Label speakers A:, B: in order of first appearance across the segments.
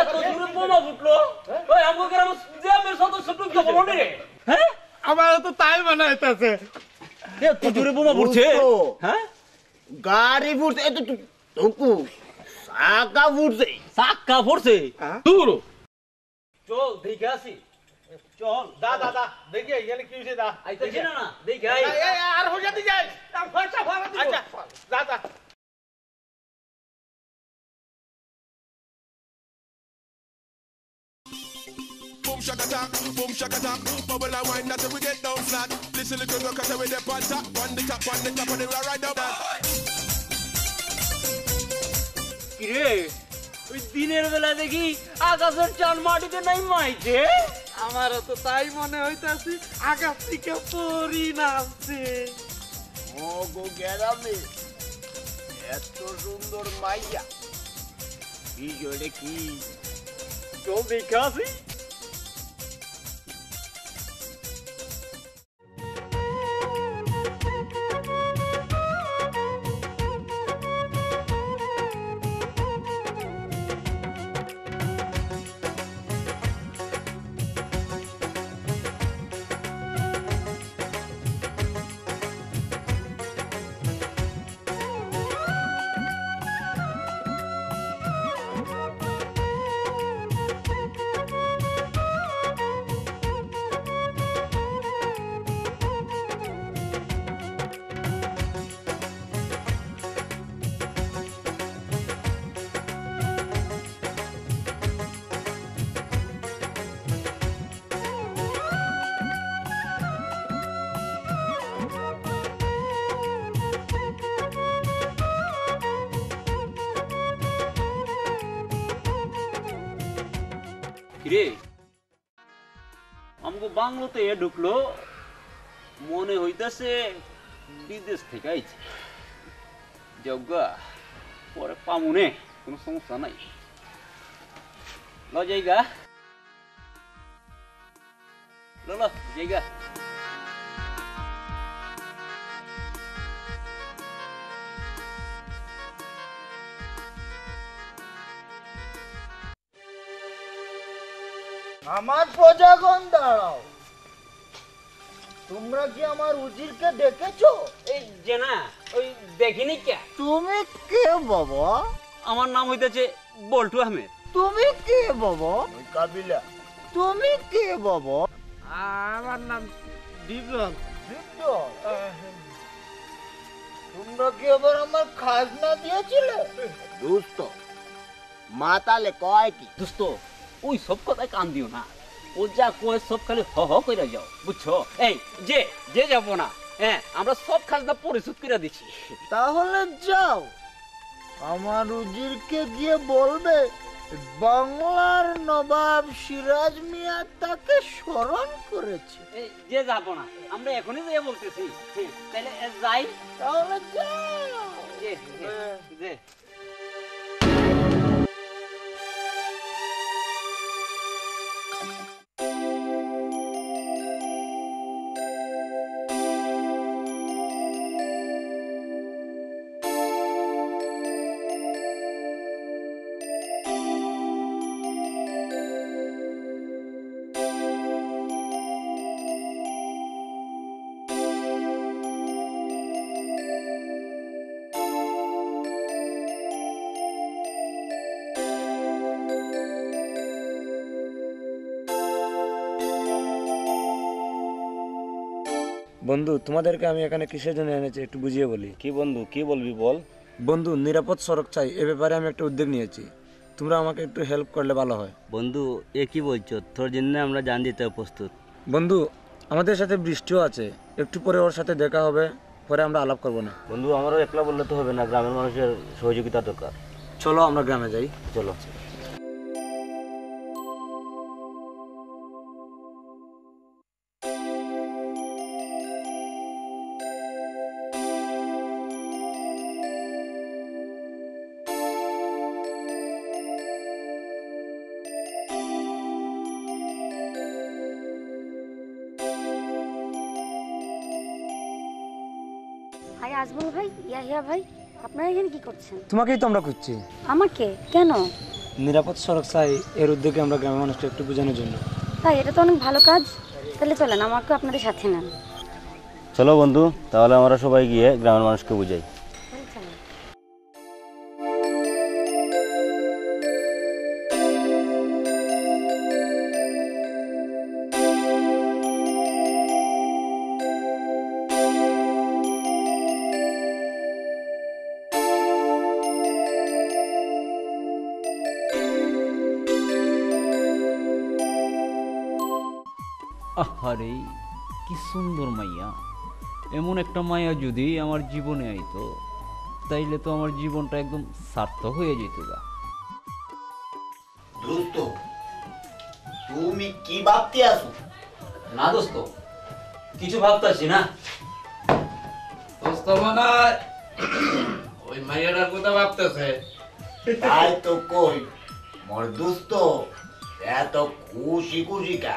A: এত জোরে বোমা ফুটলো ওই আমগো গ্রাম জ্যামের সদস্য টুকলো বলনি রে হ্যাঁ
B: আমার তো তাই মনে হইতাছে
A: এত জোরে বোমা ফুটছে হ্যাঁ
C: গাড়ি ফুটছে এত টুকু
A: সাক্কা ফুটছে দূর চল দেখে আসি চল
B: দা দেখি এখানে কি হইছে দা
A: আইতাছি না দেখে আই
B: আর হয়ে যাতে যাই ফাটা ফাটা দিব আচ্ছা দা
D: Boom shaka attack, bubble and wine that we get down flat. Listen little girl, cause we dey on top of the top of the right down that.
A: কিরে ওই দিনের বেলা দেখি আকাশের চাঁদ মাটিতে নাই মাইছে
B: আমারও তো তাই মনে হইতাছে আকাশ থেকে পরি নাচছে
C: ও গো গেরামে এত সুন্দর মাইয়া বিষয়টা কি
A: চল দেখে আসি কিরে আমগো বাংলোতে ঢুকলো মনে হইতাছে বিদেশ থেকে আইছে জগা পরে পামুনে কোনো সমস্যা নাই ল জায়গা ল জায়গা
C: আমার প্রজাগণ দাঁড়াও তোমরা কি আমার উজিরকে দেখেছো
A: এই যে না ওই দেখিনি কে
C: তুমি কে বাবা
A: আমার নাম হইতাছে বল্টু আহমেদ
C: তুমি কে বাবা কাবিলা তুমি কে বাবা
B: আমার নাম ডিপজল
C: তোমরা কি এবার আমার খাজনা দিয়েছিলে দোস্ত মাতালে কয় কি
A: দোস্ত ওই সব কথায় কান দিও না ও যা কয় সব খালি হ হ করে যাও বুঝছো এই যে যাবো না হ্যাঁ আমরা সব খাজনা পরিশোধ করে দিচ্ছি
C: তাহলে যাও আমার উজিরকে গিয়ে বলবে বাংলার নবাব সিরাজ মিয়া তাকে স্মরণ করেছে
A: এই যে যাবো না আমরা এখনই যে বলতেছি তাহলে যাই
C: তাহলে যাও
A: যে
E: বন্ধু তোমাদেরকে আমি এখানে কিসের জন্য এনেছি একটু বুঝিয়ে বলি
F: কি বন্ধু কি বলবি বল
E: বন্ধু নিরাপদ সড়ক চাই এ ব্যাপারে আমি একটা উদ্যোগ নিয়েছি তোমরা আমাকে একটু হেল্প করলে ভালো হয়
F: বন্ধু এ কি বলছো তোর জন্য আমরা জান দিতে প্রস্তুত
E: বন্ধু আমাদের সাথে বৃষ্টিও আছে একটু পরে ওর সাথে দেখা হবে পরে আমরা আলাপ করবো না
F: বন্ধু আমারও একলা বললে তো হবে না গ্রামের মানুষের সহযোগিতা দরকার
E: চলো আমরা গ্রামে যাই
F: চলো
G: হাই আজমল ভাই, ইয়াহিয়া ভাই, আপনারা এখানে কি করছেন?
E: তোমাকেই তো আমরা খুঁজছি।
G: আমাকে? কেন?
E: নিরাপদ সড়ক চাই, এর উদ্যোগে আমরা গ্রামের মানুষকে একটু বোঝানোর জন্য।
G: তাই এটা তো অনেক ভালো কাজ। তাহলে চলেন, আমাকে আপনাদের সাথে নেন।
F: চলো বন্ধু, তাহলে আমরা সবাই গিয়ে গ্রামের মানুষকে বুঝাই।
H: আহারে কি সুন্দর মাইয়া, এমন একটা মাইয়া যদি আমার জীবনে আইতো তাইলে তো আমার জীবনটা একদম সার্থক হয়ে যেত গা।
C: দোস্ত, তুমি কি ভাবতে আছো?
A: না দোস্ত, কিছু ভাবতাছি না।
B: দোস্ত মনে হয় ওই মাইয়াটার কথা ভাবতেছে।
C: তাই তো কই, মোর দোস্ত এত খুশি খুশি কা?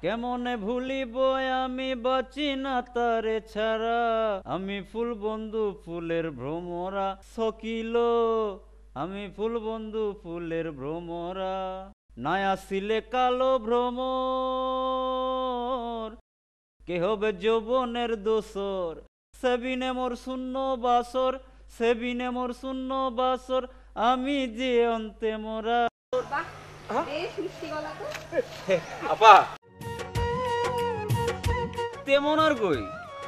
H: কেমনে ভুলিব আমি বাঁচি না তারে ছাড়া, আমি ফুল বন্ধু ফুলের ভ্রমরা সকিল, আমি ফুল বন্ধু ফুলের ভ্রমরা, না আসিলে কালো ভ্রমর, কে হবে যৌবনের দোসর, সেবিনে মোর শূন্য বাসর, সেবিনে মোর শূন্য বাসর, আমি যে অন্তে মোরা।
A: আপা তেমন আর কই,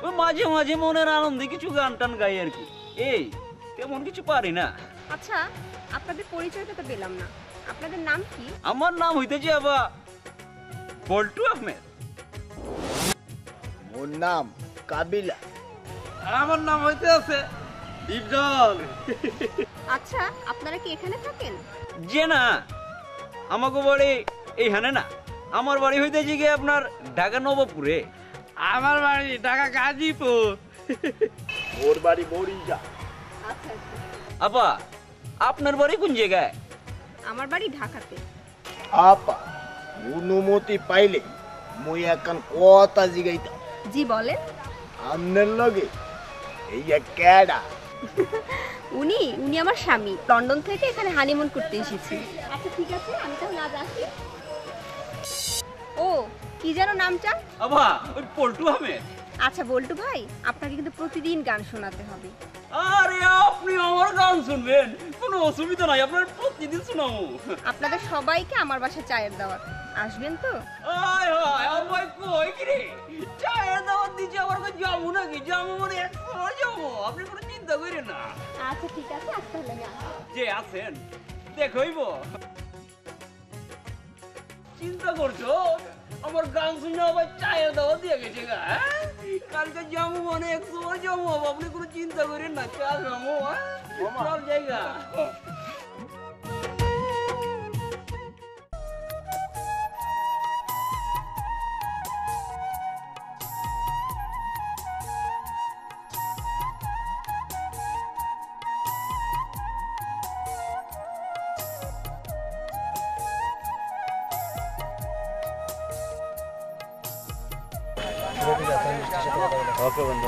A: ওই মাঝে মাঝে মনের আনন্দে কিছু গান টান গাই আর কি, এই তেমন কিছু পারি না।
I: আচ্ছা, আপনাদের পরিচয়টা তো পেলাম না, আপনাদের নাম কি?
A: আমার নাম হইতেছে আবার পল্টু আহমেদ।
C: মোর নাম কাবিলা।
B: আমার নাম হইতে আছে ডিপজল।
I: আচ্ছা, আপনারা কি এখানে থাকেন?
A: যে না, আমাকে বাড়ি এইখানে না, আমার বাড়ি হইতেছে গিয়ে আপনার ঢাকা নবপুরে।
B: আমার বাড়ি ঢাকা গাজীপুর।
C: মোর বাড়ি বরিশা।
I: আচ্ছা আচ্ছা,
A: আপা আপনার বাড়ি কোন জায়গায়?
I: আমার বাড়ি ঢাকাতে।
C: আপা, অনুমতি পাইলে মুই এখন কথা জিগাইতাম।
I: জি বলেন।
C: আমনের লগে এই ক্যাডা?
I: উনি আমার স্বামী, লন্ডন থেকে এখানে হানিমুন করতে এসেছি। আচ্ছা ঠিক আছে, আমি তাহলে আজ আসি। ও, কি যেন নামটা?
A: আপা ওই পল্টু আহমেদ।
I: আচ্ছা বল্টু ভাই, আপনাকে কিন্তু প্রতিদিন গান শোনাতে হবে।
A: আরে আপনি আমার গান শুনবেন, কোনো অসুবিধা নাই, আপনার প্রতিদিন শোনাবো।
I: আপনাদের সবাইকে আমার বাসায় চায়ের দাওয়াত, আসবেন তো?
A: আয় হায়, আমার কই কি রে, চায়ের দাওয়াত দিচ্ছে, আমার কই যাবো নাকি? যাবো মানে 100 বার যাবো, আপনি কোনো চিন্তা করেন না।
I: আচ্ছা ঠিক আছে, আসতে হলে
A: যে আছেন দেখইব, চিন্তা করছো আমার গান শুনে আবার চায়ের দাওয়াত দিয়ে গেছে গা। কালকে যাবো মানে 100 বার যাবো, আপনি কোনো চিন্তা করেন না, চা যাবো। চল জায়গা।
F: ওকে বন্ধু।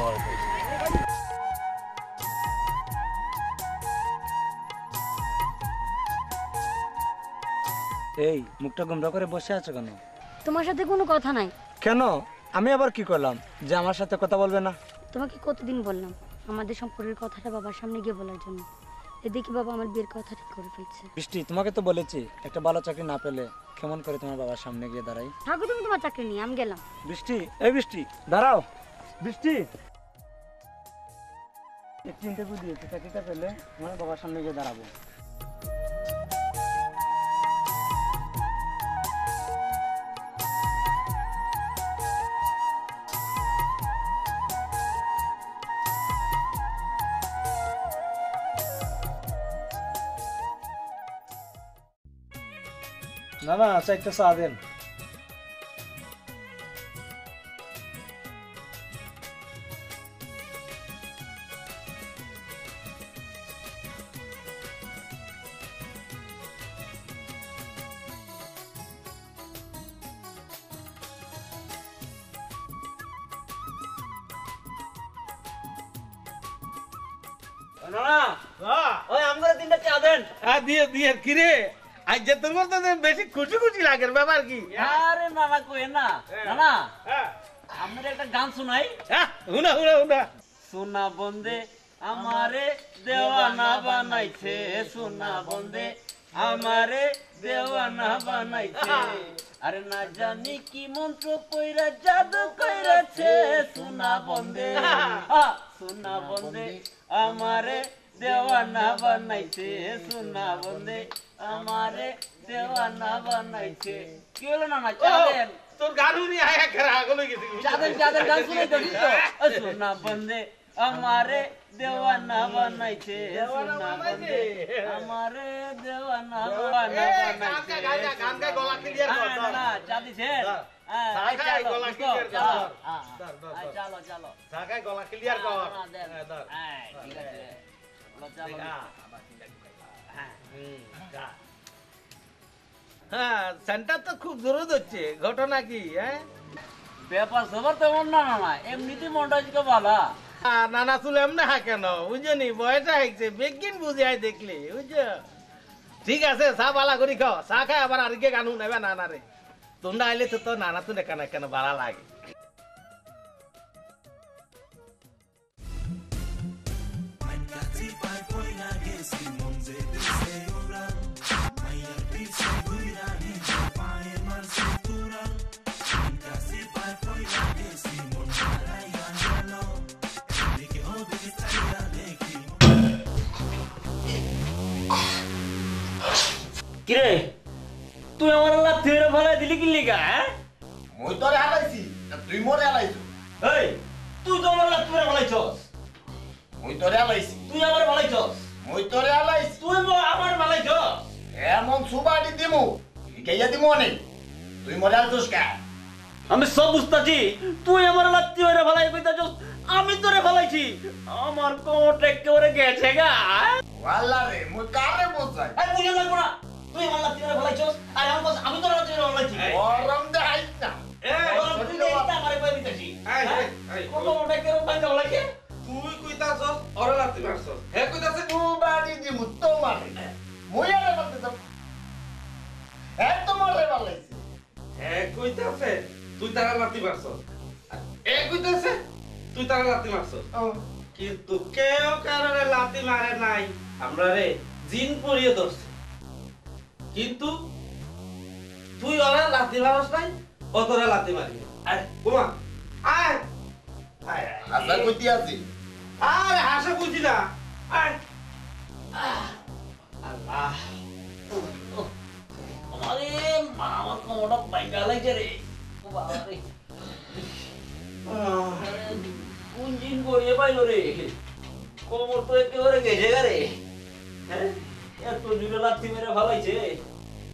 E: এই মুখটা গোমরা করে বসে আছো কেন?
G: তোমার সাথে কোনো কথা নাই।
E: কেন? আমি আবার কি করলাম যে আমার সাথে কথা বলবে না?
G: তোমাকে কতদিন বললাম আমাদের সম্পর্কের কথাটা বাবার সামনে গিয়ে বলার জন্য। এদিকে বাবা আমার বিয়ের কথা ঠিক করে ফেলছে।
E: বৃষ্টি, তোমাকে তো বলেছি একটা ভালো চাকরি না পেলে কেমন করে তোমার বাবার সামনে গিয়ে দাঁড়াই।
G: থাকো তুমি তোমার চাকরি নিয়ে, আমি গেলাম।
E: বৃষ্টি, এই বৃষ্টি দাঁড়াও। বৃষ্টি, একটু ইন্টারভিউ দিয়েছি, চাকরিটা পেলে তোমার বাবার সামনে গিয়ে দাঁড়াবো। না না আচ্ছা একটা চা দেন।
B: দিয়ে দিয়ে কিরে আজ যে তোর তো বেশি খুশি খুশি লাগে ব্যাপার কি?
A: আরে নানা কই না নানা, আমরা একটা গান শোনাই।
B: হুনা হুনা হুনা।
A: সোনা বন্দে আমারে দেওয়ানা বানাইছে, সোনা বন্দে আমারে দেওয়ানা বানাইছে, আরে না জানি কি মন্ত্র কইরা জাদু কইরাছে, সোনা বন্দে সোনা বন্দে আমারে দেওয়ানা বানাইছে, সোনা বন্দে আমারে দেওয়ানা বানাইছে। কি হলো নানা? চাঁদেন
B: তোর গানুনি আয়া খেরা গলে গেছি।
A: চাঁদেন চাঁদেন গান শুনে তো সোনা বন্দে আমারে দেওয়ানা বানাইছে, সোনা বন্দে আমারে দেওয়ানা বানাইছে।
B: গান গায় গলা ক্লিয়ার কর।
A: না চাঁদি ছেড়।
B: গলা ক্লিয়ার কর।
A: চলো চলো
B: ঢাকায় গলা ক্লিয়ার কর।
A: ঠিক আছে
B: হ্যাঁ সেন্টার তো খুব জরুরি হচ্ছে, ঘটনা কি? হ্যাঁ
A: ব্যাপার সবার তেমন না না, এমনিতে মনটা আজকে ভালো।
B: নানা চুলে এমনি হা কেন বুঝলি, বয়সটা হয়েছে বেগিন বুঝে আয় দেখলে বুঝছো। ঠিক আছে চা বালা করি খাও, চা খাই আবার আর কে গানু নেবে নানা রে। তোমরা আইলে তো তো নানা তো দেখা না কেন ভালো লাগে।
A: কিরে তুই আমার লাথি মেরে ফেলাই দিলি কি লিগা?
C: মুই তোরে হালাইছি তুই মোরে হালাইছো।
A: এই তুই তো আমার লাথি মেরে ফেলাইছস।
C: মুই তোরে হালাইছি
A: তুই আমার ফেলাইছস।
C: মুই তোরে হালাইছি
A: তুই আমার ফেলাইছস।
C: এমন সুবাড়ি দিমু কেয়া দিমু অনেক, তুই মোরে হালছস কা?
A: আমি সব বুঝতাছি, তুই আমার লাথি মেরে ফেলাই কইতাছস, আমি তোরে ফেলাইছি। আমার কোমরটা একেবারে গেছে গা।
C: ওয়াল্লা রে মুই কারে বোঝাই?
A: এই বুঝে লাগবো না, তুই আমার লাথি মেরে ফেলাইছস আর আমি তোর লাথি মেরে ফেলাইছি।
C: গরম দেখাইস না।
A: তুই এইটা আমারে কই দিতেছি। কোমরটা কেরম ভাঙা ফেলাইছে?
B: তুই কইতাছস ওরে লাথি মারছস, হে কইতাছে
C: সুবাড়ি দিমু তোমারে, মুই আরে বলতে যাব এত মোরে হালাইছি।
B: হে কইতাছে তুই তারা লাথি মারছস, এ কইতাছে তুই তারা লাথি মারছস। কিন্তু কেউ কারণে লাথি মারে নাই, আমরা রে জিন পরিয়ে ধরছে। কিন্তু তুই ওরা লাথি মারস নাই, ও তোরা লাথি মারি। আয় কুমা আয় আয়
C: আশা কইতি আছি
B: আরে হাসা বুঝি না। আয় আল্লাহ
A: আরে মা আমার কোমরটা ভাঙা লাগছে রে। ও বাবা রে, কোন জিন গড়িয়ে পাইলো রে? কোমর তো একেবারে গেছে গা রে। হ্যাঁ এত জুড়ে লাথি মেরে ফেলাইছে,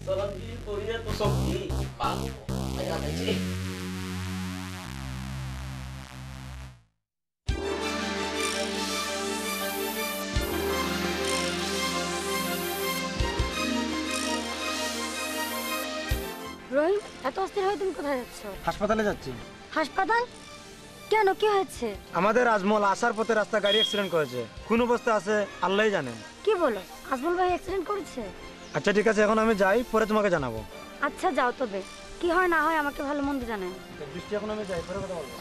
A: চলাম জিন করিয়ে তো শক্তি পাগল ভাঙা লাগছে।
G: রহিম, এত অস্থির হয়ে তুমি কোথায় যাচ্ছ?
E: হাসপাতালে যাচ্ছি।
G: হাসপাতাল? কেন, কি হয়েছে?
E: আমাদের আজমল আসার পথে রাস্তা গাড়ি অ্যাক্সিডেন্ট করেছে, কোন অবস্থা আছে আল্লাহই জানেন।
G: কি বলো, আজমল ভাই অ্যাক্সিডেন্ট করেছে?
E: আচ্ছা ঠিক আছে, এখন আমি যাই, পরে তোমাকে জানাবো।
G: আচ্ছা যাও, তবে কি হয় না হয় আমাকে ভালো মন্দ জানাই।
E: বৃষ্টি, এখন আমি যাই, পরে কথা বলবো।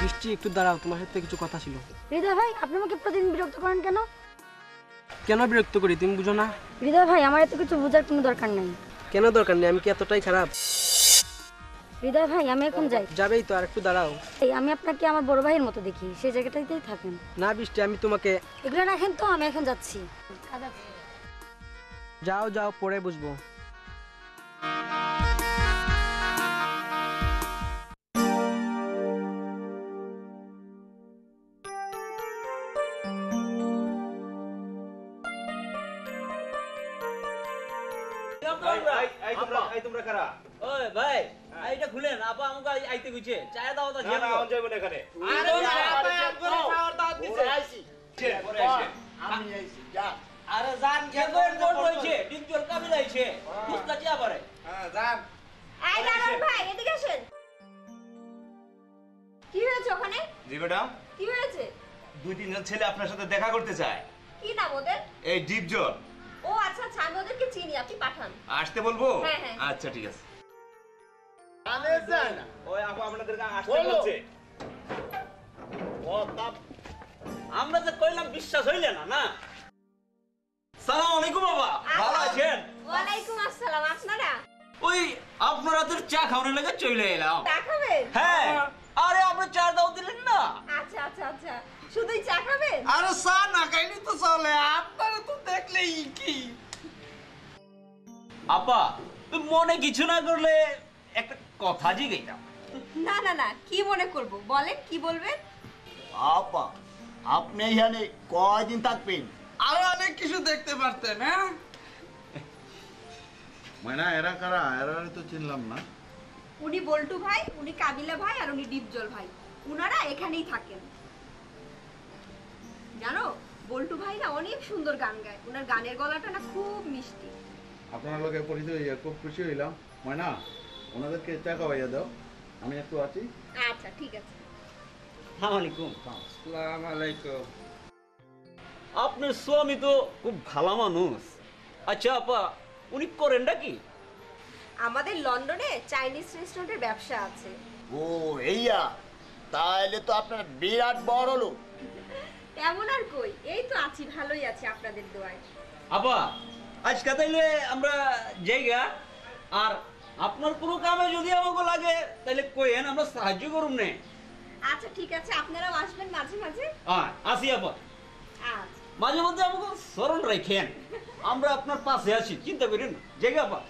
J: বৃষ্টি একটু দাঁড়াও, তোমার সাথে কিছু কথা ছিল।
G: হৃদয় ভাই, আপনি আমাকে প্রতিদিন বিরক্ত করেন কেন?
J: কেন বিরক্ত করি তুমি বুঝো না?
G: হৃদয় ভাই, আমার এত কিছু বোঝার কোনো দরকার নেই।
J: কেন দরকার নেই? আমি কি এতটাই খারাপ?
G: হৃদয় ভাই, আমি এখন যাই।
J: যাবেই তো, আর একটু দাঁড়াও।
G: আমি আপনাকে আমার বড় ভাইয়ের মতো দেখি, সেই জায়গাটাতেই থাকেন।
J: না বৃষ্টি, আমি তোমাকে।
G: এগুলো রাখেন তো, আমি এখন যাচ্ছি।
J: যাও যাও, পরে বুঝবো।
B: তোমরা কারা?
A: ওই ভাই এইটা খুলেন, আপা আমাকে আইতে কইছে, চায় দাও তা
B: না না আন যাইব না এখানে।
A: আরে না
B: করে খাওয়ার দাওয়াত দিছে।
C: আমি আইছি যা।
A: আরে জান কে কোন রইছে, ডিম জল কাবিল আইছে, বুঝতা কি আবারে?
B: হ্যাঁ জান।
I: এই দারুন ভাই এদিকে আসেন। কি হয়েছে ওখানে?
B: জি ম্যাডাম,
I: কি হয়েছে?
B: দুই তিনজন ছেলে আপনার সাথে দেখা করতে চায়।
I: কি নাম ওদের?
B: এই ডিপজল।
I: ও আচ্ছা আচ্ছা, আমি ওদেরকে চিনি, আপনি পাঠান।
B: আসতে বলবো?
I: হ্যাঁ, হ্যাঁ।
B: আচ্ছা ঠিক আছে।
C: আনে যায় না।
B: ওই আপু আপনাদেরকে আসতে বলছে।
C: ও তা
A: আমরা যে কইলাম বিশ্বাস হইলে না না। সালাম আলাইকুম বাবা, ভালো আছেন?
I: ওয়ালাইকুম আসসালাম। আপনারা?
A: ওই আপনাদের চা খাওয়ানোর লাগে চলে এলাম।
I: চা খাবেন?
A: হ্যাঁ, আরে আপনি চা দাও দিলেন না।
I: আচ্ছা আচ্ছা আচ্ছা, শুধুই চা খাবেন?
B: আরে চা না খাইলে তো চলে, আপনারা তো দেখলেই কি।
A: আপা তুমি মনে কিছু না করলে একটা কথা জিজ্ঞাসা।
I: না না না, কি মনে করব, বলেন কি বলবেন?
C: আপা আপনি এখানে কয়দিন থাকবেন?
B: আরো অনেক কিছু দেখতে পারতেন। হ্যাঁ
K: মাইনা এরা কারা? এরা তো চিনলাম না।
I: উনি বল্টু ভাই, উনি কাবিলা ভাই, আর উনি ডিপজল ভাই। উনারা এখানেই থাকেন। জানো, বল্টু ভাই না অনেক সুন্দর গান গায়, উনার গানের গলাটা না খুব মিষ্টি।
K: আপনার লোকে পরিচয় হইয়া খুব খুশি হইলাম। ময়না ওনাদেরকে চা খাওয়াইয়া দাও, আমি একটু আছি।
I: আচ্ছা ঠিক আছে।
A: আসসালামু আলাইকুম।
B: আসসালামু আলাইকুম।
A: আপনার স্বামী তো খুব ভালো মানুষ। আচ্ছা আপা উনি করেনটা কি?
I: আমাদের লন্ডনে চাইনিজ রেস্টুরেন্টের ব্যবসা আছে।
C: ও এইয়া, তাহলে তো আপনার বিরাট বড় লোক।
I: তেমন আর কই, এই তো আছি, ভালোই আছি আপনাদের দোয়ায়।
A: আপা আজকে তাইলে আমরা জায়গা, আর আপনার কোনো কামে যদি আমাকে লাগে তাহলে কইেন, আমরা সাহায্য করুন না।
I: আচ্ছা ঠিক আছে, আপনারাও আসবেন মাঝে মাঝে।
A: আসি আপা,
I: আচ্ছা
A: মাঝে মধ্যে আমাকে স্মরণ রাখেন, আমরা আপনার পাশে আছি, চিন্তা করেন না। জায়গা আপা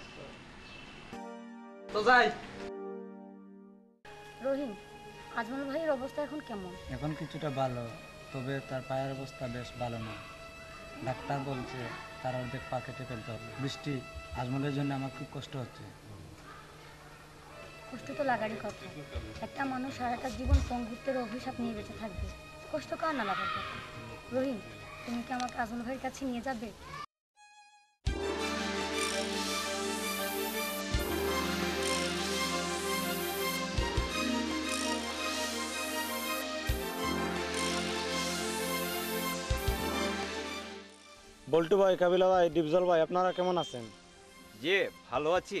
A: তো যাই।
G: রহিম, আজমল ভাইয়ের অবস্থা এখন কেমন?
E: এখন কিছুটা ভালো, তবে তার পায়ের অবস্থা বেশ ভালো না। ডাক্তার বলছে তার অর্ধেক পা কেটে ফেলতে হবে। বৃষ্টি, আজমলের জন্য আমার খুব কষ্ট হচ্ছে।
G: কষ্ট তো লাগারই কথা। একটা মানুষ সারাটা জীবন পঙ্গুত্বের অভিশাপ নিয়ে বেঁচে থাকবে, কষ্ট কার না লাগার কথা? রহিম, তুমি কি আমাকে আজমল ভাইয়ের কাছে নিয়ে যাবে?
E: বল্টু ভাই, কাবিলা ভাই, ডিপজল ভাই, আপনারা কেমন আছেন?
A: যে ভালো আছি।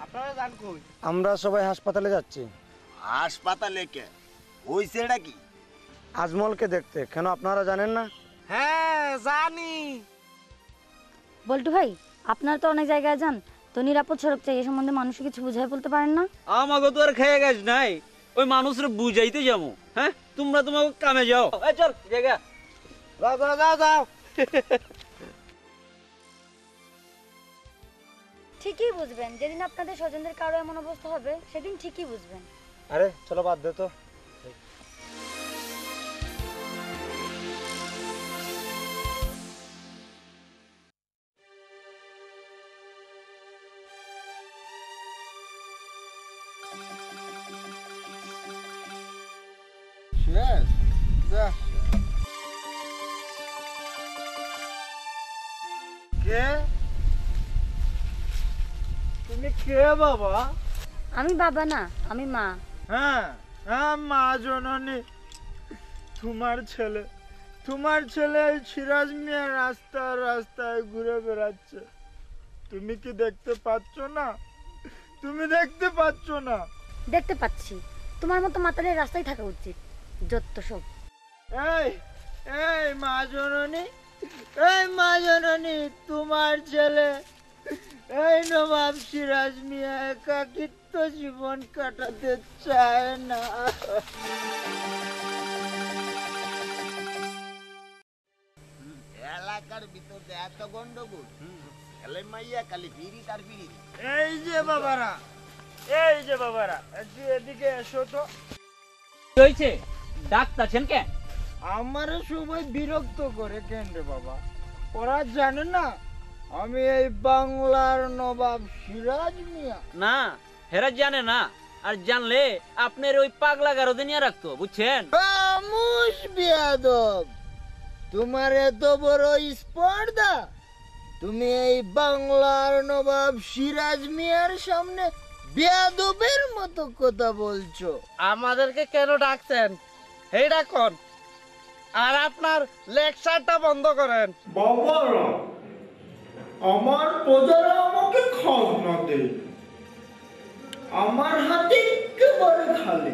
B: আপনারা জান কই?
E: আমরা সবাই হাসপাতালে যাচ্ছি।
C: হাসপাতালে কে হইছে এটা কি?
E: আজমলকে দেখতে। কেন আপনারা জানেন না?
B: হ্যাঁ জানি।
G: বল্টু ভাই, আপনারা তো অনেক জায়গায় যান, তো নিরাপদ সড়ক চাই, এ সম্বন্ধে মানুষকে কিছু বুঝাই বলতে পারেন না?
A: আমাকে তো আর খেয়ে গেছ নাই, ওই মানুষের বুঝাইতে যাবো। হ্যাঁ, তোমরা তোমাকে কামে যাও। চল জায়গা
B: যাও যাও যাও যাও।
G: ঠিকই বুঝবেন, যেদিন আপনাদের স্বজনদের কারো এমন অবস্থা হবে সেদিন ঠিকই বুঝবেন।
E: আরে চলো বাদ দে তো।
B: কে? তুমি কে বাবা?
G: আমি বাবা না, আমি মা।
B: হ্যাঁ হ্যাঁ, মা জননী। তোমার ছেলে সিরাজ মিয়া রাস্তায় রাস্তায় ঘুরে বেড়াচ্ছে, তুমি কি দেখতে পাচ্ছ না? তুমি দেখতে পাচ্ছ না?
G: দেখতে পাচ্ছি, তোমার মতো মাতালের রাস্তায় থাকা উচিত, যত সব।
B: এই এই মা জননী, তোমার ছেলে এই নবাব সিরাজ মিয়া একাকিত্ব জীবন কাটাতে চায় না।
C: এলাকার ভিতরে এত গন্ডগোল, এলে মাইয়া খালি বিড়ি তার বিড়ি।
B: এই যে বাবারা, একটু এদিকে এসো তো।
A: কি হয়েছে? ডাক্তারছেন কেন?
B: আমারও সবাই বিরক্ত করে কেন রে বাবা? ওরা জানে না
L: আমি এই বাংলার নবাব সিরাজ মিয়া।
H: না, হেরা জানে না, আর জানলে আপনার ওই পাগলা গারদে নিয়ে রাখতো, বুঝছেন?
L: খামোশ বেয়াদব, তোমার এত বড় স্পর্ধা, তুমি এই বাংলার নবাব সিরাজ মিয়ার সামনে বেয়াদবের মতো কথা বলছো।
J: আমাদেরকে কেন ডাকছেন এইটা কোন, আর আপনার লেকচারটা বন্ধ করেন।
L: বাবারা, আমার প্রজারা আমাকে খাজনা দেয়, আমার হাতে একেবারে খালি।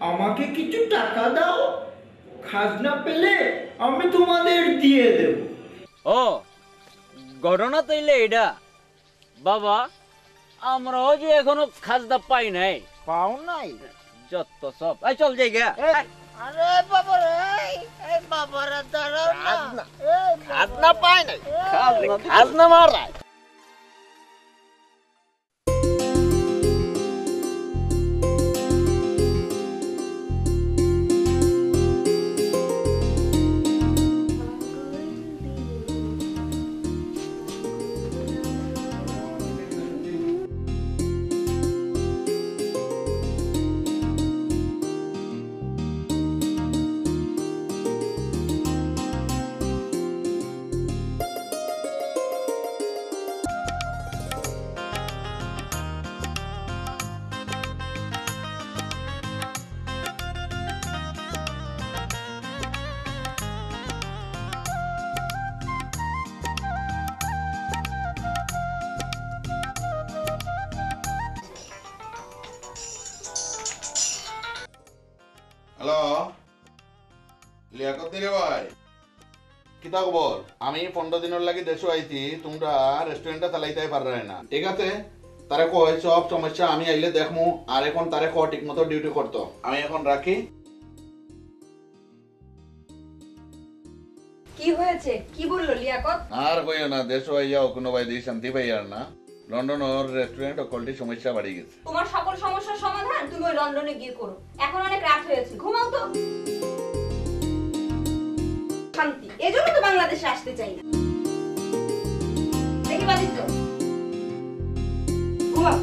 L: আমাকে কিছু টাকা দাও, খাজনা পেলে আমি তোমাদের দিয়ে দেব।
H: ও ঘটনা তাইলে এটা বাবা, আমরাও যে এখনো খাজনা পাই নাই।
L: পাও নাই?
H: যত সব, এই চল জায়গা।
L: আরে বাবারে, এই বাবারা দাঁড়াও না, খাজনা পায় নাই, খাজনা মারায়।
K: হ্যালো, লিয়াকত রে ভাই, কিতা খবর? আমি 15 দিনের লাগি দেশে আইছি, তোমরা রেস্টুরেন্টটা চালাইতে পারবে না, ঠিক আছে? তারে কয় সব সমস্যা আমি আইলে দেখমু, আর এখন তারে ক ঠিক মতো ডিউটি করতো। আমি এখন রাখি।
I: কি হয়েছে, কি বললো লিয়াকত?
K: আর কইও না, দেশে আইয়াও কোনো ভাই দিয়ে শান্তি পাই আর না। লন্ডনের রেস্টুরেন্ট ও কোয়ালিটি সমস্যা বাড়ি গেছে।
I: তোমার সকল সমস্যার সমাধান তুমি ওই লন্ডনে গিয়ে করো। এখন অনেক রাত হয়েছে, ঘুমাও তো। শান্তি, এজন্য তো বাংলাদেশে আসতে চাই না। দেখি বাদিত ঘুমাও।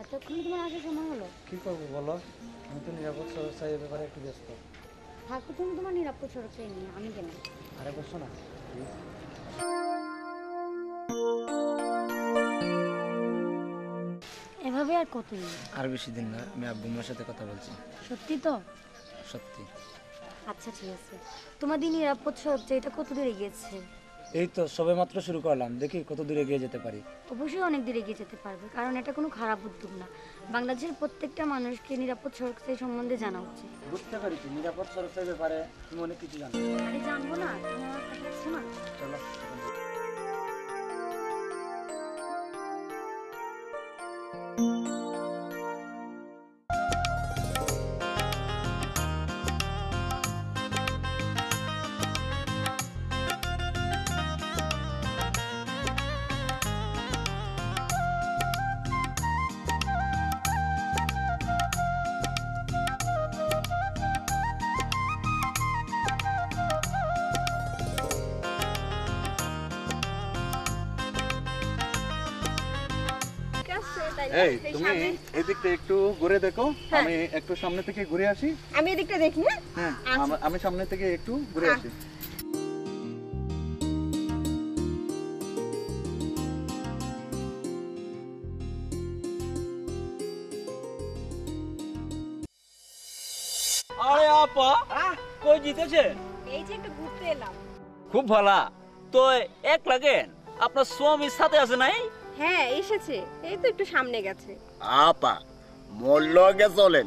G: এতক্ষণ তোমার আসার সময় হলো?
E: কি করবো বলো, আমি তো নিরাপদ সুরক্ষার এই ব্যাপারে একটু ব্যস্ত।
G: থাকো তুমি তোমার নিরাপদ সুরক্ষায় নিয়ে, আমি কেন?
E: আরে বসো না প্লিজ।
G: এভাবে আর কতদিন?
E: আর বেশি দিন না, আমি আব্বু মার সাথে কথা বলছি।
G: সত্যি তো?
E: সত্যি।
G: আচ্ছা ঠিক আছে, তোমাদের নিরাপদ সুরক্ষা এটা কত দূরে গিয়েছে?
E: এই তো সবে মাত্র শুরু করলাম, দেখি কত দূরে এগিয়ে যেতে পারি।
G: অবশ্যই অনেক দূরে এগিয়ে যেতে পারবে, কারণ এটা কোনো খারাপ উদ্যোগ না। বাংলাদেশের প্রত্যেকটা মানুষকে নিরাপদ সুরক্ষা সম্বন্ধে জানা উচিত।
E: বুঝতে পারছি নিরাপদ সুরক্ষার ব্যাপারে তুমি অনেক কিছু জানো।
G: আরে জানবো না, তুমি আমার কথা শোনো।
E: চলো।
K: এই তুমি এদিকটা একটু ঘুরে দেখো, আমি একটু সামনে থেকে ঘুরে আসি।
I: আমি এদিকটা দেখি।
K: হ্যাঁ, আমি সামনে থেকে একটু ঘুরে আসি।
H: আরে আপা, কই জিতেছে?
I: এই যে একটু ঘুরতে এলাম।
H: খুব ভালো। তো এক লাগেন, আপনার স্বামীর সাথে আছে নাই?
I: হ্যাঁ এসেছে, এই তো একটু সামনে গেছে।
C: আপা মোর লগে চলেন,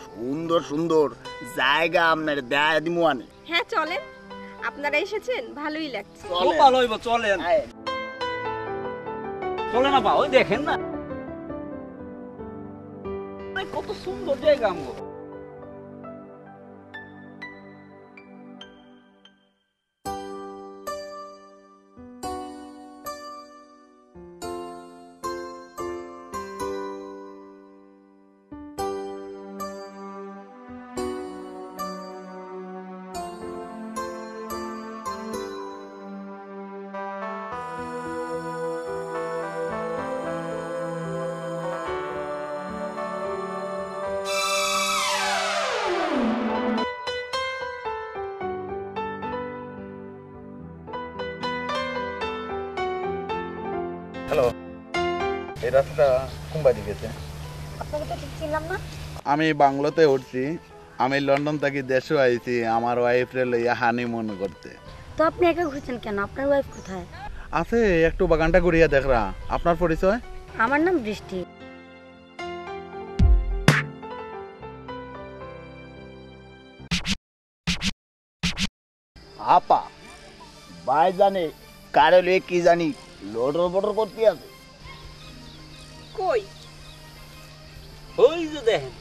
C: সুন্দর সুন্দর জায়গা আপনার দেয়া দিমু আনে।
I: হ্যাঁ চলেন, আপনারা এসেছেন ভালোই লাগছে।
H: খুব ভালো হইব, চলেন। চলেন আপা, ওই দেখেন না কত সুন্দর জায়গা আমগো।
K: এই রাস্তাটা কোনবা দিকে গেছে?
G: আপনাকে তো ঠিক চিনলাম না।
K: আমি বাংলোতে উঠছি, আমি লন্ডন থেকে দেশে আইছি আমার ওয়াইফরে লইয়া হানিমুন করতে।
G: তো আপনি একা ঘুরছেন কেন? আপনার ওয়াইফ কোথায়?
K: আছে, একটু বাগানটা ঘুরিয়া দেখরা। আপনার পরিচয়?
G: আমার নাম বৃষ্টি।
C: আপা ভাই জানে কারলে কি জানি লটর বটর করতে আছে।
I: কই
A: ওই যে দেখেন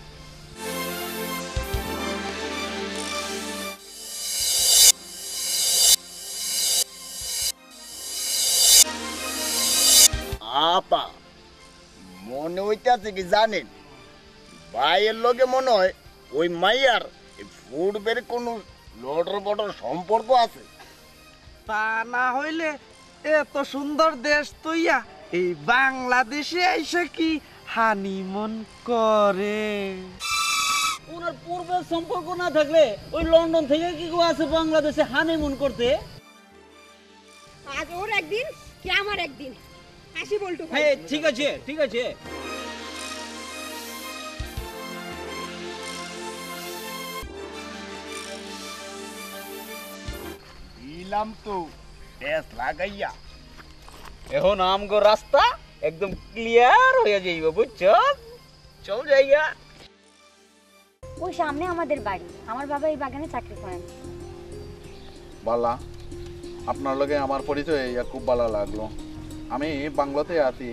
C: আপা মনে হইতেছে কি জানেন, ভাইয়ের লগে মনে হয় ওই মাইয়ার ফুটবের কোনো লটর বটর সম্পর্ক আছে।
J: তা না হইলে এত সুন্দর দেশ তুইয়া এই বাংলাদেশে এসে কি হানিমুন করে?
H: ওনার পূর্বের সম্পর্ক না থাকলে ওই লন্ডন থেকে কি গো আছে বাংলাদেশে হানিমুন করতে?
I: আজ ওর একদিন কি আমার একদিন। আসি বলটু ভাই।
H: হ্যাঁ ঠিক আছে ঠিক আছে।
C: দিলাম তো বেশ লাগাইয়া।
A: এখন আমগো রাস্তা একদম ক্লিয়ার হয়ে যাইব, বুঝছো? চল যাইয়া।
G: ওই সামনে আমাদের বাড়ি, আমার বাবা এই বাগানে চাকরি করেন।
K: বালা, আপনার লগে আমার পরিচয় খুব ভালো লাগলো। আমি বাংলাতে আছি,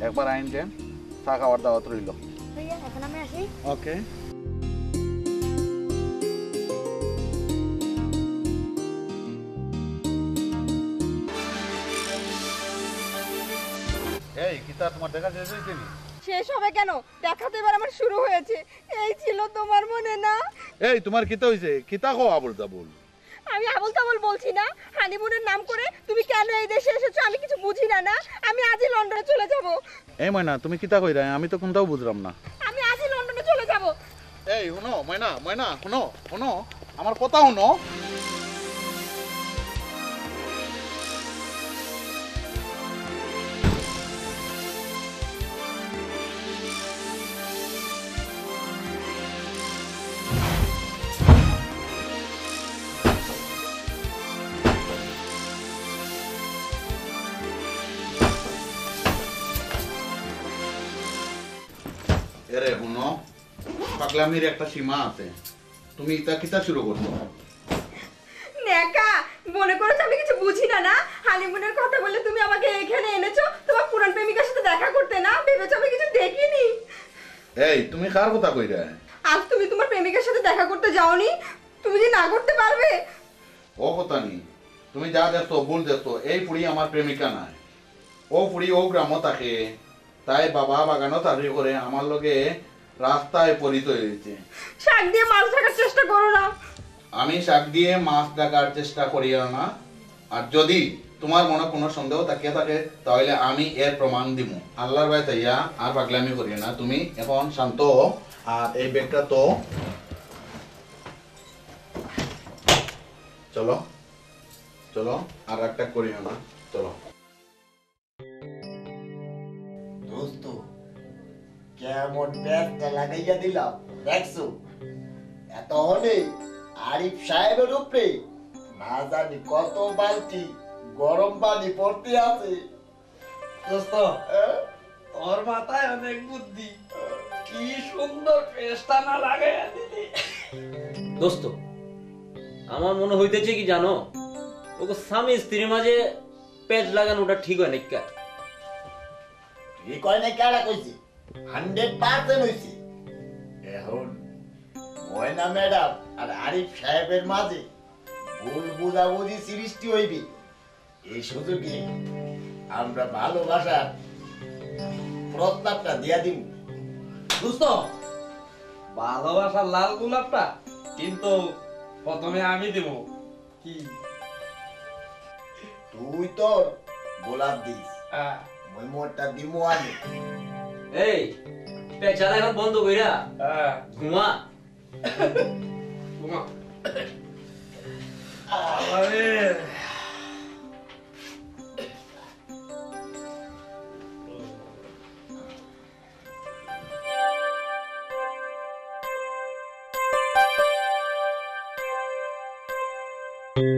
K: একবার আইনটেন চা খাওয়ার দাওয়াত রইল।
G: ভাইয়া এখন আমি আসি।
K: ওকে। এই কিতা তোমার দেখা শেষ হয়েছে নি?
I: শেষ হবে কেন? দেখাতে এবার আমার শুরু হয়েছে। এই ছিল তোমার মনে না?
K: এই তোমার কিতা হইছে? কিতা কও আবল তাবল?
I: আমি আবল তাবল বলছি না। হানিমুনের নাম করে তুমি কেন এই দেশে এসেছো আমি কিছু বুঝি না। না আমি আজই লন্ডনে চলে যাব।
K: এই ময়না তুমি কিতা কইরা? আমি তো কোনটাও বুঝলাম না।
I: আমি আজই লন্ডনে চলে যাব।
K: এই শুনো ময়না, ময়না শুনো শুনো আমার কথা শুনো। এরে শুনো, পাগলামির একটা সীমা আছে। তুমি ইতা কিতা শুরু করছো?
I: নেকা মনে করছো আমি কিছু বুঝি না? না হানিমুনের কথা বলে তুমি আমাকে এখানে এনেছো তোমার পুরান প্রেমিকার সাথে দেখা করতে। না ভেবেছো আমি কিছু দেখিনি?
K: এই তুমি কার কথা কইরা?
I: আজ তুমি তোমার প্রেমিকার সাথে দেখা করতে যাওনি, তুমি কি না করতে পারবে?
K: ও কথা নি, তুমি যা দেখছো ভুল দেখছো। এই পুরি আমার প্রেমিকা নাই, ও পুরি ও গ্রামও থাকে। তাই বাবা বাগানও চাকরি করে, আমার লগে রাস্তায় পরিচয় হয়েছে।
I: শাক দিয়ে মাছ ঢাকার চেষ্টা করো না।
K: আমি শাক দিয়ে মাছ ঢাকার চেষ্টা করিও না। আর যদি তোমার মনে কোনো সন্দেহ থাকিয়া থাকে তাহলে আমি এর প্রমাণ দিব। আল্লাহর ভাই তাইয়া আর পাগলামি করিও না। তুমি এখন শান্ত হও। আর এই ব্যাগটা তো চলো চলো, আর একটা করিও না, চলো।
C: দোস্ত কেমন ব্যাগটা লাগাইয়া দিলাম দেখছো? এত হলে আরিফ সাহেবের উপরে না জানি কত বালতি গরম পানি পড়তে আছে।
J: দোস্ত তোর মাথায় অনেক বুদ্ধি। কি সুন্দর পেস্টটা না লাগাইয়া দিলি।
A: দোস্ত আমার মনে হইতেছে কি জানো, ওকে স্বামী স্ত্রীর মাঝে পেজ লাগানোটা ঠিক হয় না।
C: ঠিক হয় না কেডা কইছে? 100% হইছে। এখন ময়না ম্যাডাম আর আরিফ সাহেবের মাঝে ভুল বুঝাবুঝি সৃষ্টি হইবে। এই সুযোগে আমরা ভালোবাসার প্রস্তাবটা দিয়া দিব।
J: দোস্ত ভালোবাসার লাল গোলাপটা কিন্তু প্রথমে আমি দেব। কি
C: তুই তোর গোলাপ দিস, মই মোরটা দিমু আনে।
A: এই পেছালা এখন বন্ধ কইরা ঘুমা
J: ঘুমা। আরে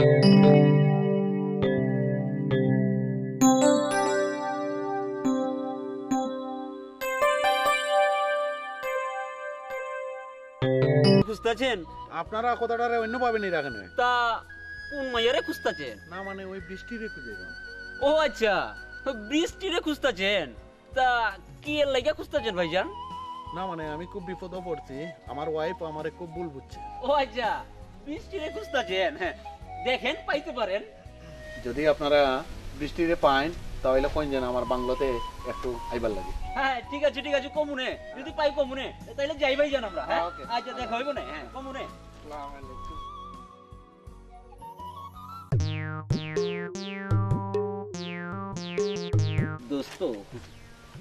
H: খুঁজতেছেন?
K: আপনারা কথাটারে অন্য পাবেন এখানে।
H: তা কোন মাইয়ারে খুঁজতেছেন?
K: না মানে ওই বৃষ্টিরে খুঁজে।
H: ও আচ্ছা, বৃষ্টিরে খুঁজতেছেন। তা কি এর লাগা খুঁজতেছেন ভাইজান?
K: না মানে আমি খুব বিপদে পড়ছি, আমার ওয়াইফ আমারে খুব ভুল বুঝছে।
H: ও আচ্ছা, বৃষ্টিরে খুঁজতেছেন। হ্যাঁ, দেখেন পাইতে পারেন।
K: যদি আপনারা বৃষ্টিরে পাইন তাহলে কোন যেন আমার বাংলাতে একটু আইবার লাগে।
H: হ্যাঁ ঠিক আছে কমুনে, যদি পাই কমুনে তাইলে যাই ভাইজান আমরা। হ্যাঁ আচ্ছা দেখা হইব না। হ্যাঁ কমুনে। দোস্ত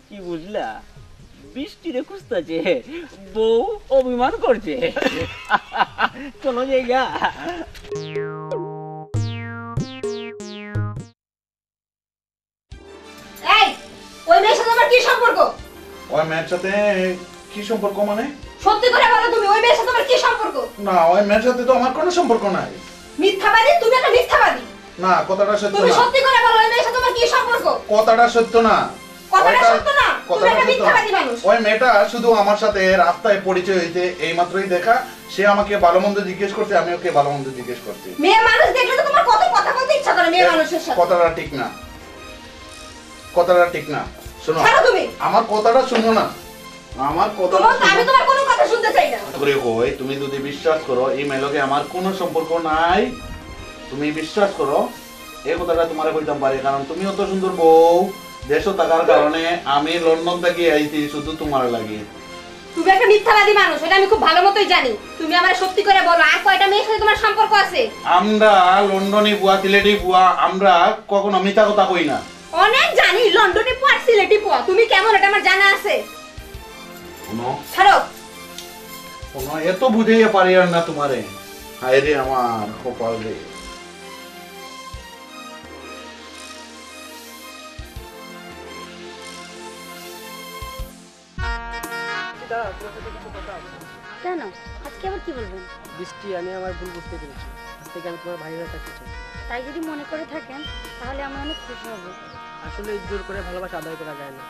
H: কি বুঝলা, বৃষ্টিরে খুঁজতেছে, বউ অভিমান করছে। চলো জায়গা।
I: এই ওই মেয়ের সাথে আমার কি সম্পর্ক?
K: ওই মেয়ের সাথে কি সম্পর্ক মানে?
I: সত্যি করে বলো তুমি, ওই মেয়ের সাথে আমার কি সম্পর্ক?
K: না ওই মেয়ের সাথে তো আমার কোনো সম্পর্ক নাই।
I: মিথ্যাবাদী, তুমি একটা মিথ্যাবাদী।
K: না কথাটা সত্য না।
I: তুমি সত্যি করে বলো ওই মেয়ের সাথে আমার কি সম্পর্ক?
K: কথাটা সত্য না।
I: কথাটা সত্য না? তুমি একটা মিথ্যাবাদী মানুষ।
K: ওই মেয়েটা শুধু আমার সাথে রাস্তায় পরিচয় হইতে এই মাত্রই দেখা, সে আমাকে ভালো মন্দ জিজ্ঞেস করছে, আমি ওকে ভালো মন্দ জিজ্ঞেস করছি।
I: মেয়ে মানুষ দেখলে তো তোমার কত কথা বলতে ইচ্ছা করে মেয়ে মানুষের সাথে।
K: কথাটা ঠিক না, কথাটা ঠিক না। শোনো
I: তুমি
K: আমার কথাটা শুনো না, আমার কথা
I: আমি তোমার কোনো কথা শুনতে চাই না।
K: করে কই, তুমি যদি বিশ্বাস করো এই মেয়েলকে আমার কোনো সম্পর্ক নাই, তুমি বিশ্বাস করো এই কথাটা তোমারে কইতাম পারি, কারণ তুমি অত সুন্দর বউ, দেশে থাকার কারণে আমি লন্ডন থেকে আইছি শুধু তোমার লাগি।
I: তুমি একটা মিথ্যাবাদী মানুষ, এটা আমি খুব ভালো মতোই জানি। তুমি আমারে সত্যি করে বলো, আর কয়টা মেয়ের সাথে তোমার সম্পর্ক আছে?
K: আমরা লন্ডনে বুয়া, সিলেটি বুয়া, আমরা কখনো মিথ্যা কথা কই না।
I: অনেক জানি, লন্ডনে বুয়া সিলেটি বুয়া, তুমি কেমন এটা আমার জানা আছে। ছাড়ো,
K: কোনো এত বুঝাইয়া পারি আর না তোমারে। হায় রে আমার কপাল রে।
G: কেন আজকে আবার কি বলবেন?
M: বৃষ্টি, আমি আমার ভুল বুঝতে পেরেছি, আজ থেকে আমি তোমার ভাই হয়ে থাকতে চাই।
G: তাই যদি মনে করে থাকেন তাহলে আমি অনেক খুশি হব।
M: আসলে জোর করে ভালোবাসা আদায় করা যায় না।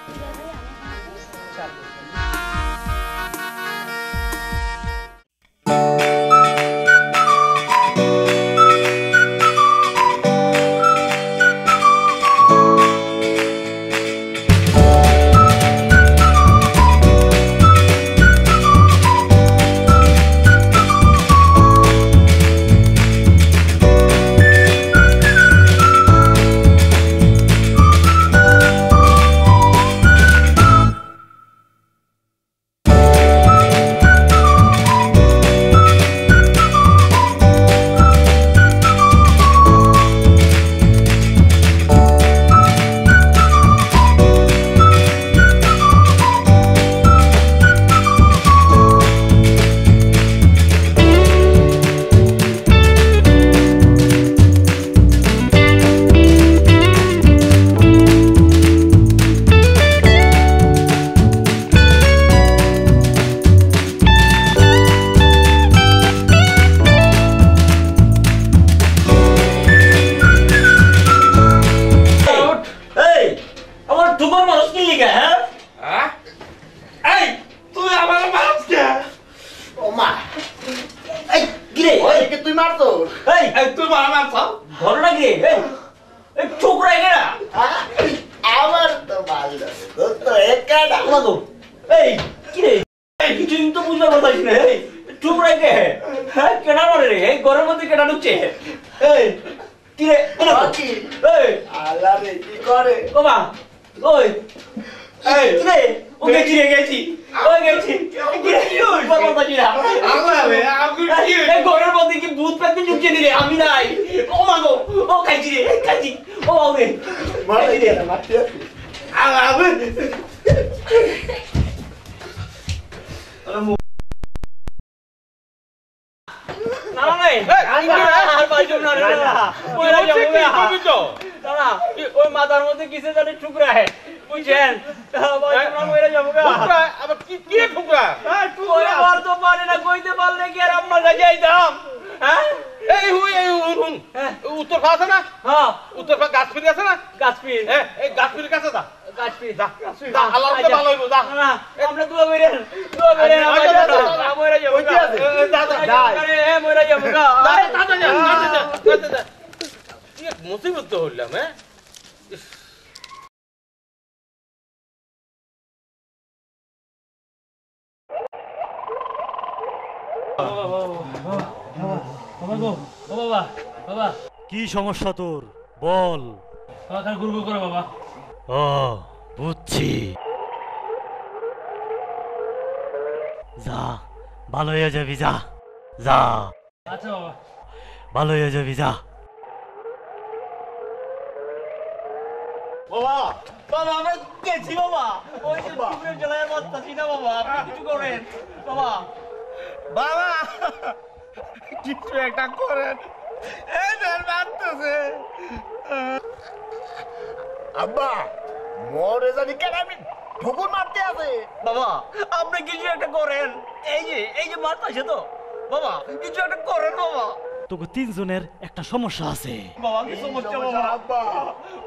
H: মাথার মধ্যে কিসে জানি ঠুকরা है বুঝছেন মরে যাবো আবার কি ঠুকরা তো পারে না কইতে পারলে কি আর আপনার কাছে যাইতাম হ্যাঁ
B: এই হুন উত্তর পা আছে না?
H: হ্যাঁ
B: উত্তর পা গাছ ফিরে আছে না?
H: গাছ পির
B: এই গাছ ফিরে কাছে যা
H: গাছ পির
B: যা আল্লাহর রহমতে ভালো হইব যা
H: না আমরা দোয়া করেন মরে যাবো মরে যাবো
B: মুসিবত তো হইলাম। হ্যাঁ
N: কি সমস্যা তোর বল।
H: গুরু করে বাবা।
N: ও বুঝছি, যা ভালো হয়ে যাবি, যা যা
H: আচ্ছা বাবা
N: ভালো হয়ে যাবি, যা।
H: বাবা বাবা আমরা গেছি বাবা, ওই যে টুকরের জেলায় বাঁচতাছি না বাবা, আপনি কিছু করেন বাবা।
J: বাবা কিছু একটা করেন, এই দেন মারতেছে।
C: আব্বা মরে জানি কেন আমি ঠুকুর মারতে আছে।
H: বাবা আপনি কিছু একটা করেন, এই যে মারতাছে তো বাবা, কিছু একটা করেন বাবা।
N: তোকে তিনজনের একটা সমস্যা আছে।
H: বাবা কি সমস্যা বাবা? আব্বা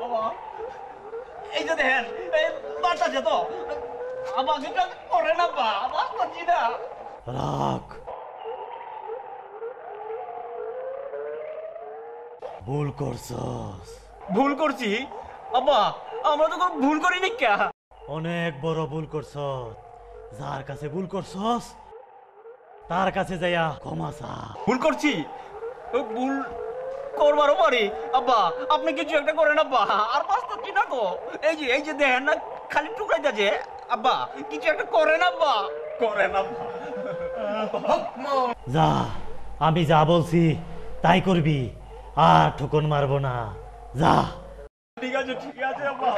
H: বাবা এই যে দেখেন এই মারতাছে তো, আব্বা কিছু একটা করেন আব্বা, বাঁচতাছি না।
N: রাখ, ভুল করছস।
H: ভুল করছি আব্বা, আমরা তো কোনো ভুল করিনি কে।
N: অনেক বড় ভুল করছস, যার কাছে ভুল করছস তার কাছে যাইয়া ক্ষমা চা।
H: ভুল করছি, ভুল করবারও পারি আব্বা, আপনি কিছু একটা করেন আব্বা, আর বাঁচতাছি না তো। এই যে দেখেন না খালি টুকরাই যাচ্ছে আব্বা, কিছু একটা করেন আব্বা, করেন আব্বা।
N: যা, আমি যা বলছি তাই করবি, আর ঠুকুন মারবো না, যা।
H: ঠিক আছে আব্বা,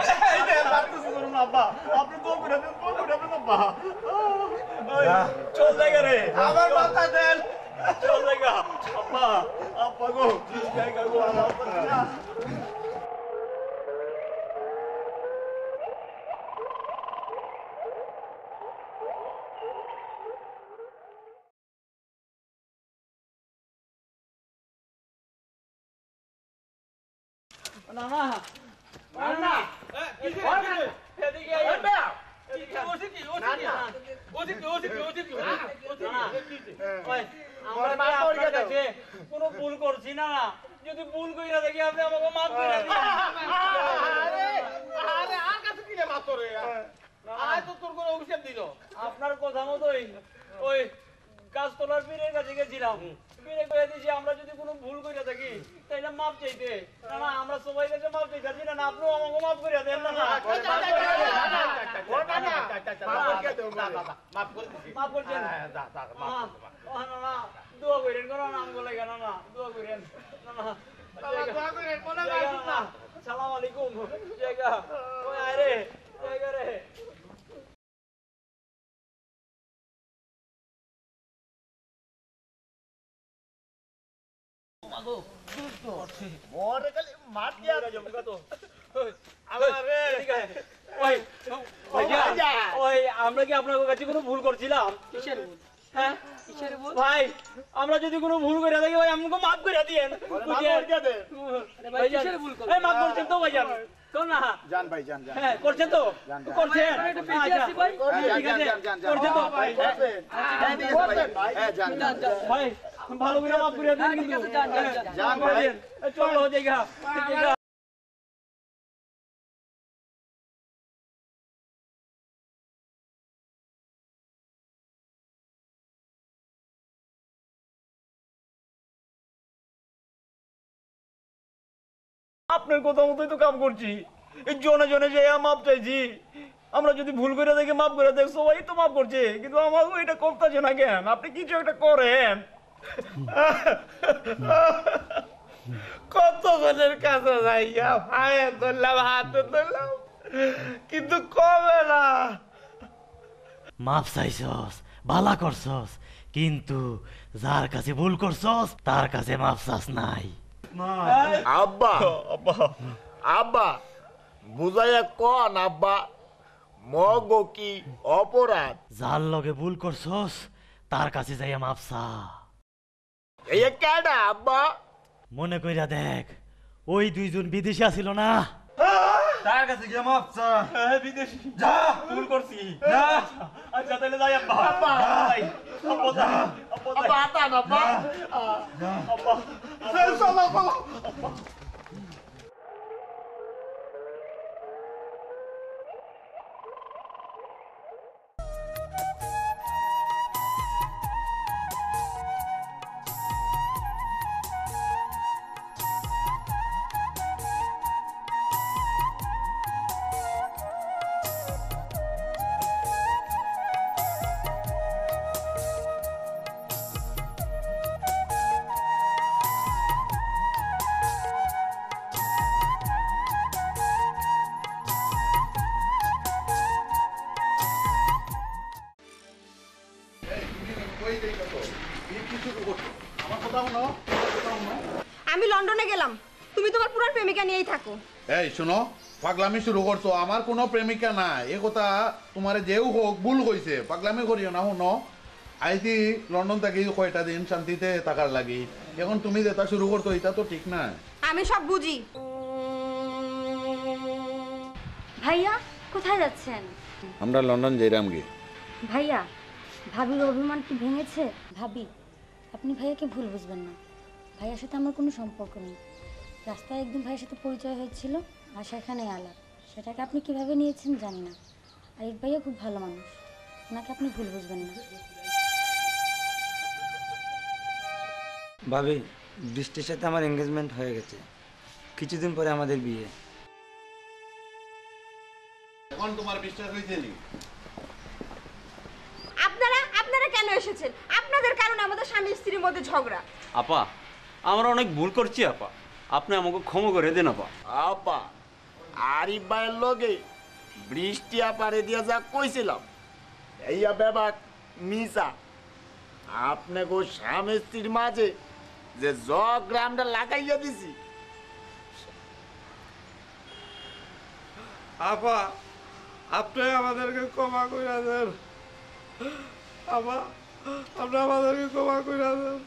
H: করুন আব্বা, আপনি তো করে দেন আব্বা। চল জায়গা রে,
J: আমার মাথা দেন,
H: চল জায়গা আব্বা, আব্বা গো জায়গা গো আব্বা। কোনো ভুল করছি না, যদি ভুল কইরা দেখি আপনি আমাকে মাফ করে দিন।
B: আর কাছে কিনে মাত্র রে, আয় তো তোর কোনো অভিশাপ দিল।
H: আপনার কথা মতোই ওই গাছতলার পীরের কাছে গেছিলাম, পীরে কয়ে দিয়েছি আমরা যদি কোনো ভুল কইরা থাকি তাইলে মাপ চাইতে। না আমরা সবাই কাছে মাপ চাইতেছি না, আপনিও আমাকে মাফ করে দেন না। মাফ করছেন না, দোয়া করেন কোনো নাম বলে কেন না, দোয়া করেন না। সালাম আলাইকুম জায়গা ওই আয় রে জায়গা রে। আমরা কি আপনার কাছে কোনো ভুল করছিলাম? হ্যাঁ ভাই, আমরা যদি কোনো ভুল করে থাকি ভাই আমাকে মাফ করে দিয়েন। মাফ করছেন তো ভাই? জান ভাই জান হ্যাঁ করছেন তো, করছেন ভাই, ভালো করে মাফ করে দেন কিন্তু। চলো জায়গা আপনার কথা মতোই তো কাম করছি, জনে জনে যে মাপ চাইছি। আমরা যদি ভুল করে দেখি মাফ করে দেখ, সবাই তো মাফ করছে, কিন্তু আমাকে এটা করতেছে না কেন? আপনি কিছু একটা করেন।
J: কত জনের কাছে যাইয়া ভাইয়ে ধরলাম, হাতে ধরলাম, কিন্তু কমে না।
N: মাফ চাইছস, ভালা করছস, কিন্তু যার কাছে ভুল করছস তার কাছে মাফ চাস নাই।
C: আব্বা আব্বা বুঝাইয়া কন আব্বা, মগো কি অপরাধ?
N: যার লগে ভুল করছস তার কাছে যাইয়া মাফ চা।
C: এই কেডা আব্বা?
N: মনে কইরা দেখ, ওই দুইজন বিদেশি আছিল না,
H: তার কাছে গিয়ে মাপ চা। বিদেশি যা, ভুল করছি যা। আচ্ছা তাহলে যাই আব্বা।
C: আব্বা
H: যাই আব্বা, যা আব্বা,
C: আব্বা আতা না আব্বা।
H: আব্বা
C: চলো চলো।
I: আমি লন্ডনে গেলাম, তুমি তোমার পুরান প্রেমিকা নিয়েই থাকো।
K: এই শোনো, পাগলামি শুরু করছো। আমার কোনো প্রেমিকা নাই, এ কথা তোমার যেও হোক ভুল কইছে। পাগলামি করিও না। শুনো, আইতি লন্ডন থাকি কয়টা দিন শান্তিতে থাকার লাগি, এখন তুমি যেটা শুরু করছো এটা তো ঠিক না।
I: আমি সব বুঝি।
G: ভাইয়া কোথায় যাচ্ছেন?
K: আমরা লন্ডন যাইরাম গে।
G: ভাইয়া, ভাবির অভিমান কি ভেঙেছে? ভাবি, আপনি ভাইয়াকে ভুল বুঝবেন না। ভাইয়ার সাথে আমার কোনো সম্পর্ক নেই। রাস্তায় একদিন ভাইয়ের সাথে পরিচয় হয়েছিল, আর সেখানে আলাপ। সেটাকে আপনি কিভাবে নিয়েছেন জানি না। আরিফ ভাইয়া খুব ভালো মানুষ, ওনাকে আপনি ভুল বুঝবেন না।
E: ভাবি, বৃষ্টির সাথে আমার এঙ্গেজমেন্ট হয়ে গেছে, কিছুদিন পরে আমাদের বিয়ে।
K: এখন তোমার বিশ্বাস হইছে নি?
I: আপনারা কেন এসেছেন? আপনাদের কারণে আমাদের স্বামী স্ত্রীর মধ্যে ঝগড়া।
H: আপা, আমরা অনেক ভুল করছি আপা, আপনি আমাকে ক্ষমা করে দেন আপা।
C: আপা, আরিফ ভাইয়ের লগে বৃষ্টি আপারে দিয়া যা কইছিলাম, এইয়া বেবাক মিসা। আপনি গো স্বামী স্ত্রীর মাঝে যে জগ্রামটা লাগাইয়া দিছি।
B: আপা, আপনি আমাদেরকে ক্ষমা করে দেন। আপা, আপনি আমাদেরকে ক্ষমা করে দেন,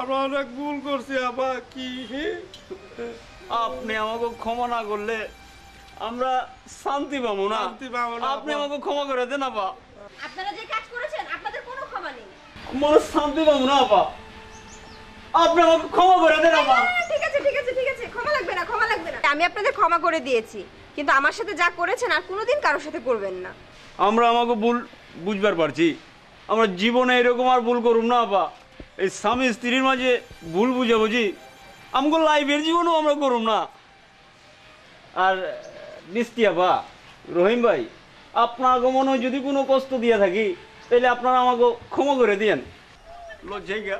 B: আমরা অনেক ভুল করছি। আপা, কি
H: আপনি আমাকে ক্ষমা না করলে আমরা শান্তি পাবো না। আপনি আমাকে ক্ষমা করে দেন আপা।
I: আপনারা যে কাজ করেছেন আপনাদের কোনো ক্ষমা নেই।
H: মানে শান্তি পাবো না আপা, আপনি আমাকে ক্ষমা করে দেন আপা।
I: ঠিক আছে ঠিক আছে ঠিক আছে, ক্ষমা লাগবে না, ক্ষমা লাগবে না। আমি আপনাদের ক্ষমা করে দিয়েছি, কিন্তু আমার সাথে যা করেছেন আর কোনোদিন কারোর সাথে করবেন না।
H: আমরা আমাকে ভুল বুঝবার পারছি, আমরা জীবনে এরকম আর ভুল করুম না আপা। এই স্বামী স্ত্রীর মাঝে ভুল বুঝাবুঝি আমাকে লাইফের জীবনেও আমরা করুম না। আর বৃষ্টি আপা, রহিম ভাই, আপনাকে মনে হয় যদি কোনো কষ্ট দিয়ে থাকি তাহলে আপনারা আমাকে ক্ষমা করে দিয়েন। লজ্জাই গা।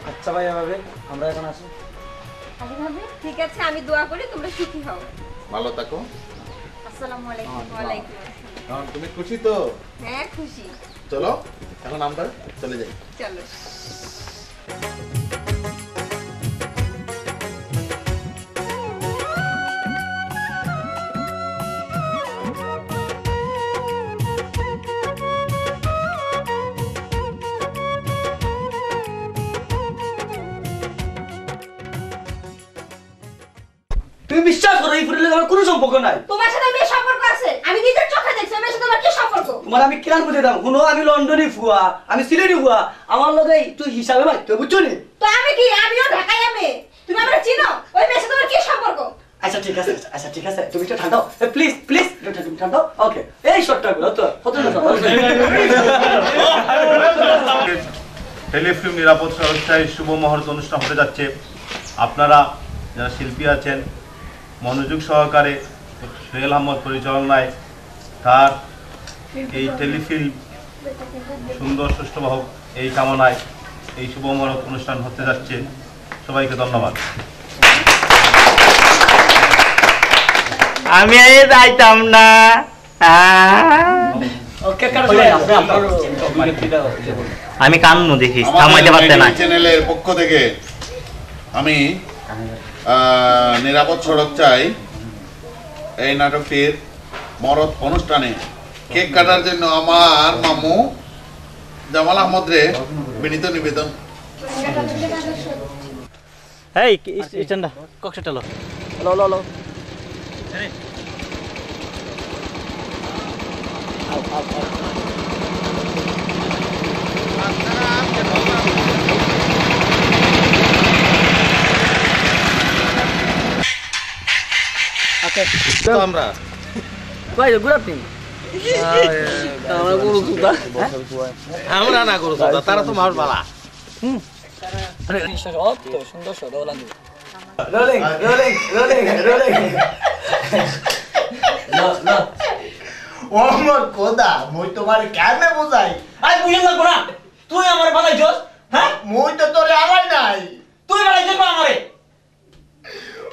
E: আচ্ছা ভাইয়া, ভাবে আমরা এখন আসি।
I: ঠিক আছে, আমি দোয়া করি তোমরা সুখী হও।
K: ভালো থাকো।
I: আসসালামু আলাইকুম। ওয়ালাইকুম আসসালাম।
K: তুমি খুশি তো?
I: হ্যাঁ খুশি।
K: চলো এখন আমরা চলে যাই।
I: চলো।
J: তুমি বিশ্বাস করো, এই ফুলের আমার কোনো সম্পর্ক নাই।
I: তোমার সাথে মেয়ে সম্পর্ক আছে, আমি নিজের চোখে দেখছি। মেয়ের সাথে আমার কি সম্পর্ক?
J: তোমার আমি কেন বুঝে দাম? শুনো, আমি লন্ডনে ফুয়া, আমি সিলেটে ফুয়া, আমার লগে তুই হিসাবে ভাই তুই বুঝছো নি?
I: তো আমি কি? আমিও ঢাকায় মেয়ে, তুমি আমার চিনো? ওই মেয়ের সাথে আমার কি সম্পর্ক?
J: আচ্ছা ঠিক আছে, আচ্ছা ঠিক আছে, তুমি একটু ঠান্ডা প্লিজ প্লিজ, তুমি ঠান্ডা। ওকে, এই শর্টটা গুলো তো
O: টেলিফিল্ম নিরাপদ সুরক্ষায় শুভ মুহূর্ত অনুষ্ঠান হতে যাচ্ছে। আপনারা যারা শিল্পী আছেন মনোযোগ সহকারে সোহেল আহমদ পরিচালনায় তার এই টেলিফিল্ম সুন্দর সুষ্ঠু হোক এই কামনায় এই শুভ মুহূর্ত অনুষ্ঠান হতে যাচ্ছে। সবাইকে ধন্যবাদ।
F: আমি যাইতাম না। আমি কান্নু দেখিস, থামাইতে পারতে না।
K: চ্যানেলের পক্ষ থেকে আমি নিরাপদ সড়ক চাই এই নাটকটির মহরত অনুষ্ঠানে কেক কাটার জন্য আমার মামু জামাল আহমদ রে বিনীত নিবেদন।
N: এই স্ট্যান্ডা কক্সটা লো লো লো লো
J: আমরা
M: ভাই গুড আফটারনুন আমরা গরু দুধা
J: আমরা না করো তারা তো মার বালা
M: আরে তো সুন্দর শো দোলান দি
C: রোলিং রোলিং রোলিং রোলিং
A: না না
C: ও মোর খোদা মই তোমার কেমনে বুঝাই
A: আই বুঝে লাগবো না তুই আমার বানাইছস হ্যাঁ
C: মই তো তোরে আলাই নাই
A: তুই বানাইছস আমারে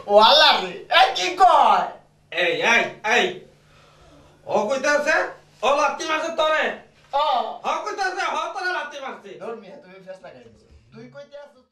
C: ও আল্লাহ রে এ কি কয়
B: এই এই এই ও কইতাছে ও লাত্তি মারছে তোরে
C: ও
B: ও কইতাছে ও তোরে লাত্তি মারছে
C: ধর্মিয়া তুমি ফেসলা গাইছো তুই কইতে আছো